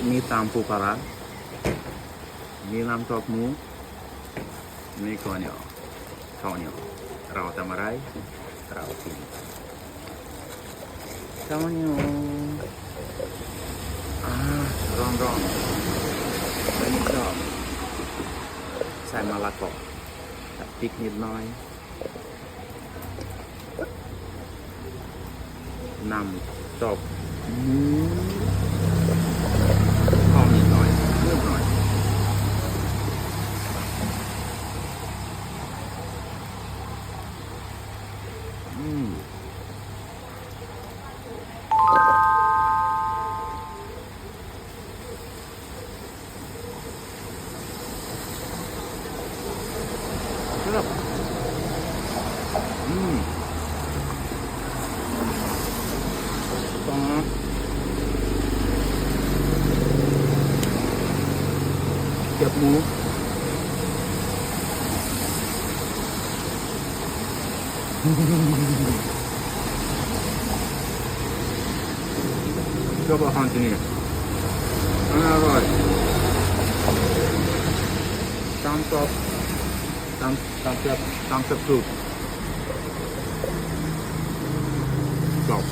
มีตามปูปลาร้ามีน้ำตกหมูมีข้าวเหนียวเราทำอะไรเรากินข้าวเหนียวร้อนไม่ชอบใส่มะละกอกับพริกนิดหน่อยน้ำตกหมูหอมนิดหน่อยเลือกหน่อยครับต้องเก็บหมูชอบอาหารที่นี่อร่อยตามชอบตามเก็บfruit กรอบ